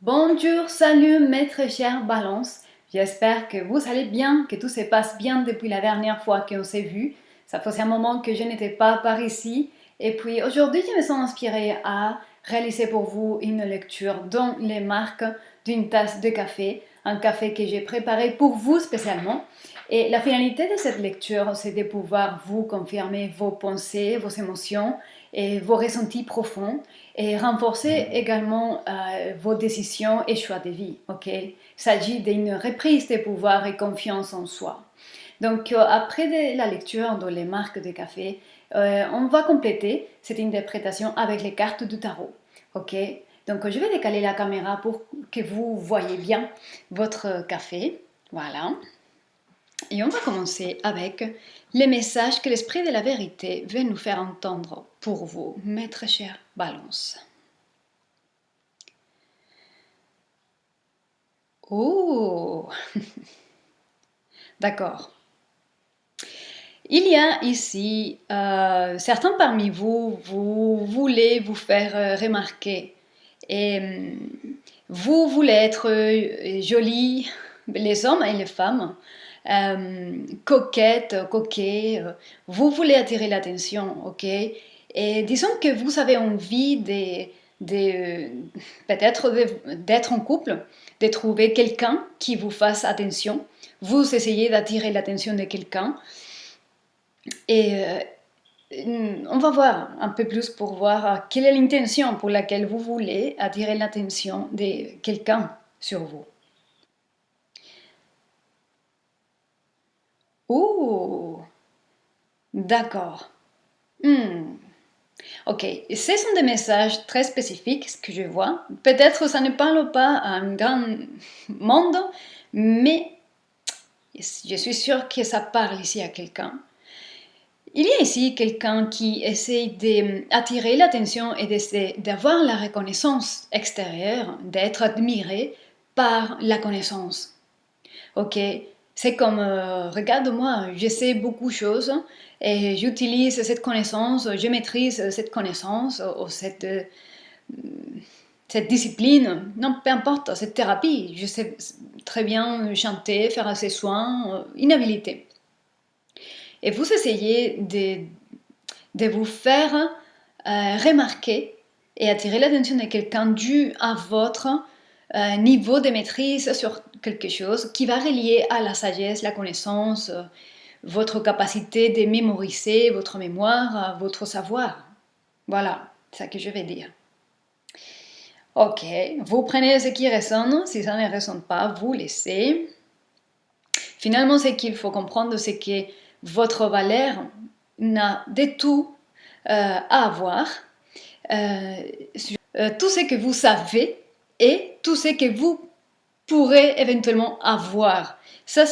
Bonjour, salut, maître cher Balance. J'espère que vous allez bien, que tout se passe bien depuis la dernière fois qu'on s'est vu. Ça faisait un moment que je n'étais pas par ici. Et puis aujourd'hui, je me sens inspirée à réaliser pour vous une lecture dans les marques d'une tasse de café. Un café que j'ai préparé pour vous spécialement. Et la finalité de cette lecture, c'est de pouvoir vous confirmer vos pensées, vos émotions et vos ressentis profonds et renforcer également vos décisions et choix de vie. Ok, il s'agit d'une reprise de pouvoir et confiance en soi. Donc après la lecture dans les marques de café, on va compléter cette interprétation avec les cartes du tarot. Ok, donc je vais décaler la caméra pour que vous voyez bien votre café. Voilà. Et on va commencer avec les messages que l'esprit de la vérité veut nous faire entendre pour vous, maître cher Balance. Oh, d'accord. Il y a ici certains parmi vous, vous voulez vous faire remarquer et vous voulez être jolis, les hommes et les femmes, coquettes, coquets, vous voulez attirer l'attention, ok? Et disons que vous avez envie peut-être d'être en couple, de trouver quelqu'un qui vous fasse attention. Vous essayez d'attirer l'attention de quelqu'un. Et on va voir un peu plus pour voir quelle est l'intention pour laquelle vous voulez attirer l'attention de quelqu'un sur vous. Oh, d'accord. Ok, ce sont des messages très spécifiques, ce que je vois. Peut-être ça ne parle pas à un grand monde, mais je suis sûre que ça parle ici à quelqu'un. Il y a ici quelqu'un qui essaie d'attirer l'attention et d'avoir la reconnaissance extérieure, d'être admiré par la connaissance. Ok, c'est comme, regarde-moi, je sais beaucoup de choses et j'utilise cette connaissance, je maîtrise cette connaissance ou cette discipline, non, peu importe, cette thérapie, je sais très bien chanter, faire ses soins, une habilité. Et vous essayez de vous faire remarquer et attirer l'attention de quelqu'un dû à votre niveau de maîtrise sur quelque chose qui va relier à la sagesse, la connaissance, votre capacité de mémoriser, votre mémoire, votre savoir. Voilà, c'est ça que je vais dire. Ok, vous prenez ce qui résonne, si ça ne résonne pas, vous laissez. Finalement, ce qu'il faut comprendre, c'est que votre valeur n'a de tout à avoir. Tout ce que vous savez et tout ce que vous pourrez éventuellement avoir. Ça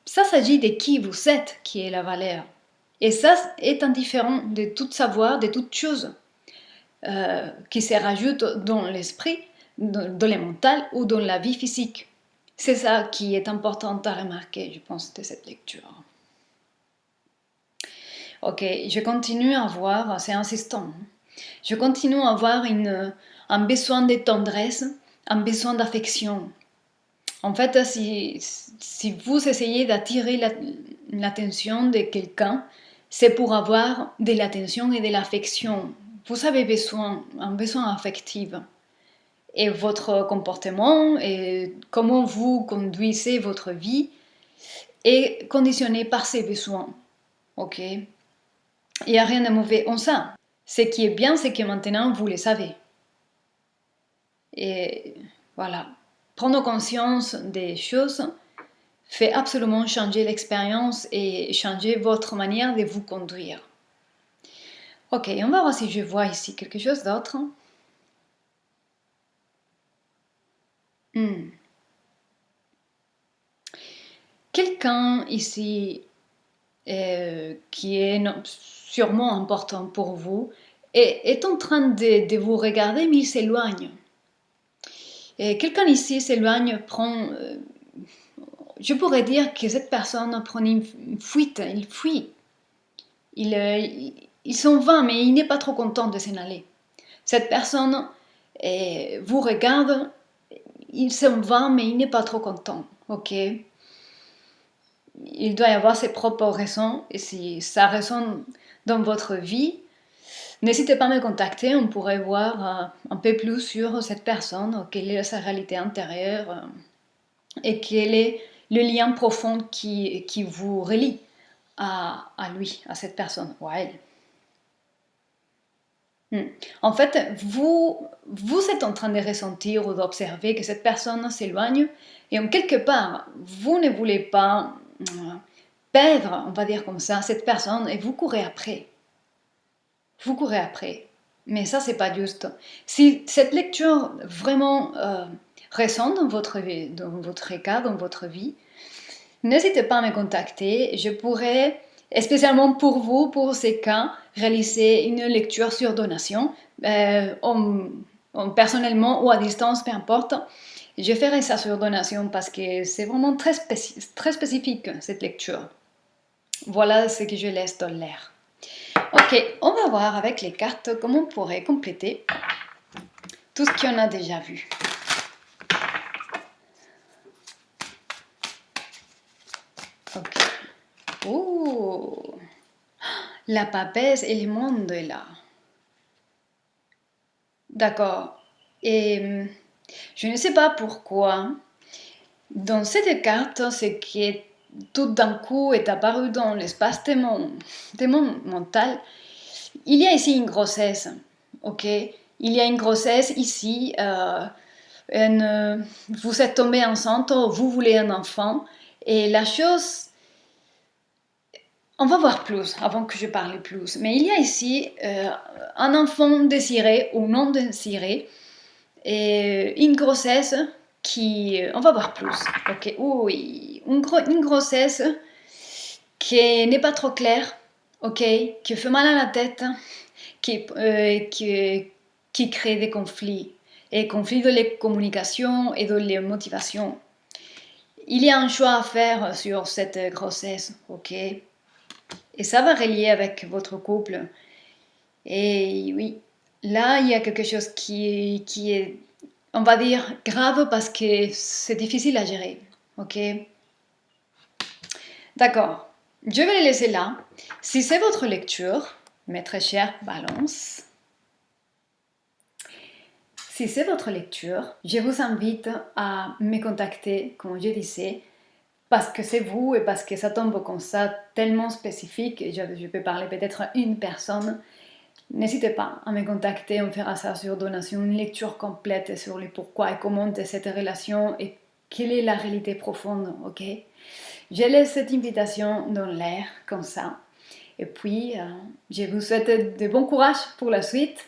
s'agit de qui vous êtes qui est la valeur. Et ça est indifférent de tout savoir, de toute chose qui se rajoute dans l'esprit, dans le mental ou dans la vie physique. C'est ça qui est important à remarquer, je pense, de cette lecture. Ok, je continue à voir, c'est insistant, je continue à avoir un besoin de tendresse, un besoin d'affection. En fait, si vous essayez d'attirer l'attention de quelqu'un, c'est pour avoir de l'attention et de l'affection. Vous avez un besoin affectif. Et votre comportement et comment vous conduisez votre vie est conditionné par ces besoins. Ok? Il n'y a rien de mauvais en ça. Ce qui est bien, c'est que maintenant vous le savez. Et voilà. Prendre conscience des choses fait absolument changer l'expérience et changer votre manière de vous conduire. Ok, on va voir si je vois ici quelque chose d'autre. Quelqu'un ici qui est sûrement important pour vous est en train de vous regarder mais il s'éloigne. Et quelqu'un ici s'éloigne, je pourrais dire que cette personne prend une fuite, il fuit. Il s'en va mais il n'est pas trop content de s'en aller. Cette personne vous regarde, il s'en va, mais il n'est pas trop content, ok? Il doit y avoir ses propres raisons, et si ça résonne dans votre vie, n'hésitez pas à me contacter, on pourrait voir un peu plus sur cette personne, quelle est sa réalité intérieure, et quel est le lien profond qui vous relie à lui, à cette personne, ou à elle. En fait, vous êtes en train de ressentir ou d'observer que cette personne s'éloigne et en quelque part, vous ne voulez pas perdre, on va dire comme ça, cette personne et vous courez après. Vous courez après. Mais ça, c'est pas juste. Si cette lecture vraiment résonne dans votre cas, dans votre vie, n'hésitez pas à me contacter. Je pourrais, spécialement pour vous, pour ces cas, réaliser une lecture sur donation, personnellement ou à distance, peu importe. Je ferai ça sur donation parce que c'est vraiment très spécifique, cette lecture. Voilà ce que je laisse dans l'air. Ok, on va voir avec les cartes comment on pourrait compléter tout ce qu'on a déjà vu. Ok. Oh, la papesse et le monde est là. D'accord. Et je ne sais pas pourquoi, dans cette carte, ce qui tout d'un coup est apparu dans l'espace de mon mental, il y a ici une grossesse, ok? Il y a une grossesse ici, vous êtes tombé enceinte, vous voulez un enfant, et la chose, on va voir plus avant que je parle plus, mais il y a ici un enfant désiré ou non désiré, et une grossesse qui, on va voir plus, ok? Oui, une grossesse qui n'est pas trop claire, ok? Qui fait mal à la tête, qui crée des conflits, et conflits de les communications et de les motivations. Il y a un choix à faire sur cette grossesse, ok? Et ça va relier avec votre couple. Et oui, là, il y a quelque chose qui est, on va dire, grave parce que c'est difficile à gérer, ok? D'accord, je vais les laisser là. Si c'est votre lecture, mes très chers Balance, si c'est votre lecture, je vous invite à me contacter, comme je disais, parce que c'est vous et parce que ça tombe comme ça, tellement spécifique, je peux parler peut-être à une personne. N'hésitez pas à me contacter, on fera ça sur donation, une lecture complète sur le pourquoi et comment de cette relation et quelle est la réalité profonde, ok? Je laisse cette invitation dans l'air, comme ça. Et puis, je vous souhaite de bon courage pour la suite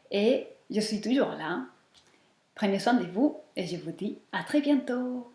et je suis toujours là. Prenez soin de vous et je vous dis à très bientôt.